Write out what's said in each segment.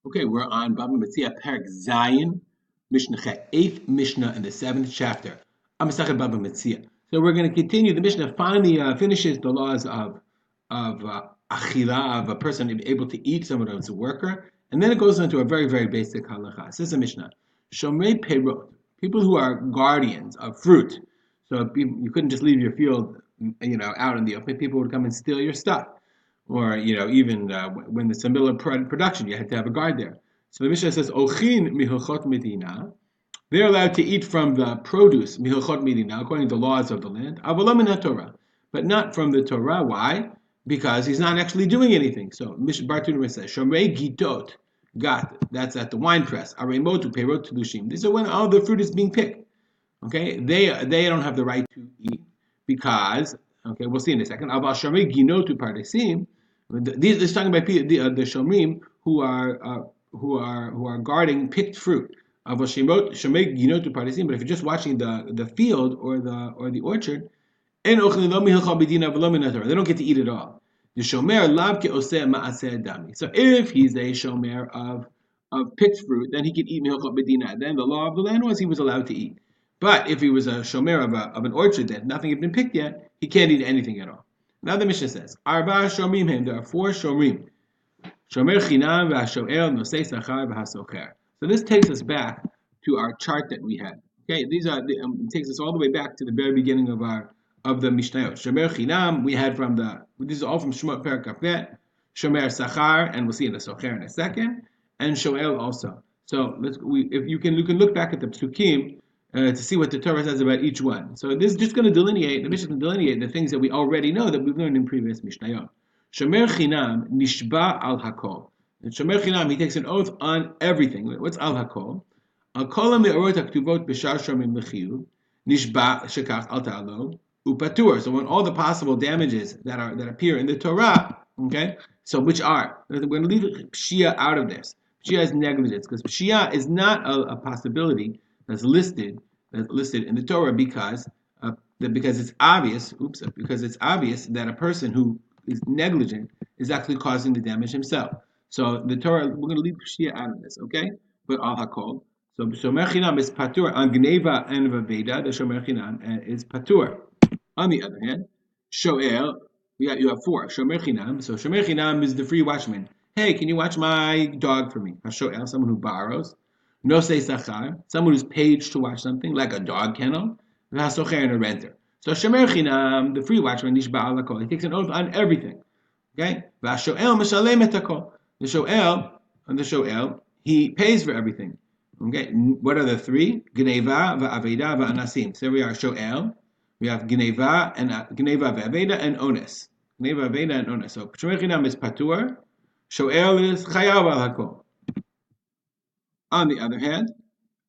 Okay, we're on Baba Metzia Parak Zion, Mishnah 8th Mishnah in the 7th chapter. Amasachet Baba Metzia. So we're going to continue. The Mishnah finally finishes the laws of achila, of a person able to eat, someone who's a worker, and then it goes into a very, very basic halacha. This is a Mishnah. Shomrei Perot, people who are guardians of fruit. So you couldn't just leave your field, out in the open. People would come and steal your stuff. Or even when it's a middle of production, you had to have a guard there. So the Mishnah says, "Ochin mihilchot medina." They're allowed to eat from the produce mihilchot medina according to the laws of the land. Avolam min Torah, but not from the Torah. Why? Because he's not actually doing anything. So Bartunah says, "Shomrei gitot." Gat, that's at the wine press. Aremotu perot tlushim. These are when all the fruit is being picked. Okay, they don't have the right to eat because we'll see in a second. Aval shomrei ginotu pardesim. This is talking about the shomrim who are guarding picked fruit. But if you're just watching the field or the orchard, they don't get to eat it all. The shomer lav ke'oseh ma'aseh dami. So if he's a shomer of picked fruit, then he can eat milchot bedina. Then the law of the land was he was allowed to eat. But if he was a shomer of an orchard that nothing had been picked yet, he can't eat anything at all. Now the Mishnah says, Arba shomrim hem. There are 4 shomrim. Shomer chinam v'hashoel nosei sachar v'hasocher. So this takes us back to our chart that we had. Okay, it takes us all the way back to the very beginning of the Mishnayot. Shomer chinam we had this is all from Shemot Perek Kafet. Shomer sachar, and we'll see in the socher in a second, and shoel also. So you can look back at the psukim to see what the Torah says about each one. So this is just going to delineate, the Mishnah is going to delineate the things that we already know that we've learned in previous Mishnayot. Shomer Chinam nishba al hakol. And Shomer Chinam, he takes an oath on everything. What's al hakol? Al kol ha'me'orot ha'ktuvot b'shar shomim l'chiyuv nishba shekach al ta'alo upatur. So when all the possible damages that appear in the Torah, okay, so which are, we're going to leave Pshia out of this. Pshia is negligence because Pshia is not a possibility that's listed in the Torah because it's obvious. Because it's obvious that a person who is negligent is actually causing the damage himself. So the Torah, we're going to leave Pshia out of this, okay? But al hakol. So Shomer Chinam is patur on Gneva and Vaveda. The Shomer Chinam is patur. On the other hand, Shoel, you have 4. Shomer Chinam. So Shomer Chinam is the free watchman. Hey, can you watch my dog for me? Hashoel, someone who borrows. Nosei sachar, someone who's paid to watch something, like a dog kennel. V'hasocher, and a renter. So Shomer Chinam, the free watchman, nishba al hakol. He takes an oath on everything. Okay? V'ashoel mishalem et hakol. The shoel, he pays for everything. Okay? What are the 3? Gneva, va'aveda, va'anasim. So we are shoel. We have Gneva, Ve'aveda, and Ones. Gneva, Ve'aveda, and Ones. So Shomer Chinam is patur. Shoel is chayav al hakol. On the other hand,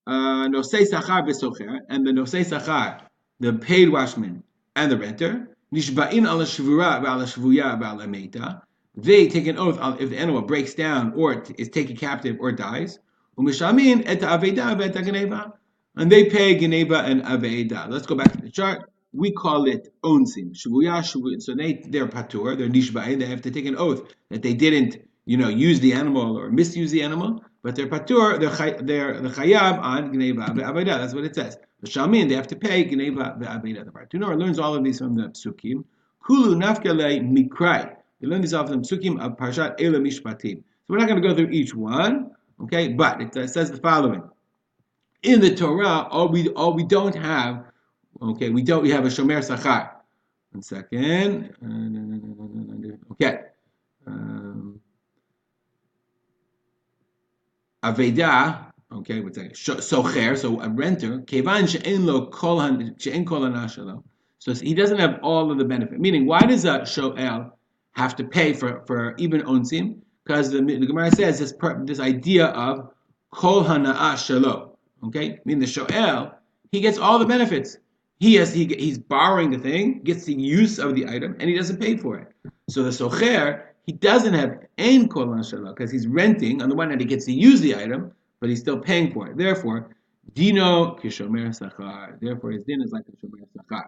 Nosei Sachar v'Socher, and the Nosei Sachar, the paid watchman and the renter, Nishba'in al Shvura v'al Shvuya v'al Meita, they take an oath if the animal breaks down or is taken captive or dies. Umishamin et Aveda v'et Gneva, and they pay Gneva and Aveda. Let's go back to the chart. We call it onsim. Shvuya. So they're patur. They're nishba'in. They have to take an oath that they didn't, use the animal or misuse the animal. But they're patur. They're the chayab on gneva ve'aveda. That's what it says. The shamin, they have to pay gneva ve'aveda. The Bartunah learns all of these from the psukim. Kulu nafkele mikrai. We learn these off from the psukim of Parshat Ela Mishpatim. So we're not going to go through each one, okay? But it says the following: in the Torah, all we don't have. Okay, we have a shomer sachar. 1 second. Okay. Aveda. Okay, what's that? Socher, so a renter. Kevan she'en lo kol hanashalo. So he doesn't have all of the benefit. Meaning, why does a shoel have to pay for even onsim? Because the Gemara says this idea of kol hanashalo. Okay, meaning the shoel, he gets all the benefits. He's borrowing the thing, gets the use of the item, and he doesn't pay for it. So the socher, he doesn't have ein kol hanashalo because he's renting. On the one hand, he gets to use the item, but he's still paying for it. Therefore, dino kishomer sachar. Therefore, his din is like a shomer sachar.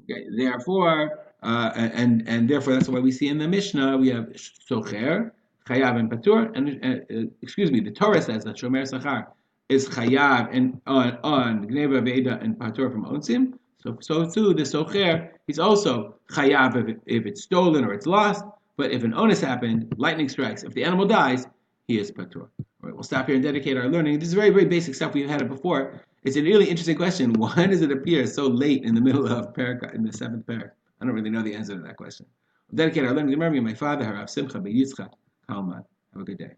Okay. Therefore, and therefore, that's why we see in the Mishnah we have socher chayav and patur, and the Torah says that shomer sachar is chayav and on gneva ve'eda and patur from onsim. So too the socher, he's also chayav if it's stolen or it's lost. But if an onus happened, lightning strikes, if the animal dies, he is patur. All right, we'll stop here and dedicate our learning. This is very, very basic stuff. We've had it before. It's a really interesting question. Why does it appear so late in the middle of parak, in the seventh parak? I don't really know the answer to that question. We'll dedicate our learning to memory of my father, Harav Simcha B'Yitzchak Kalman. Have a good day.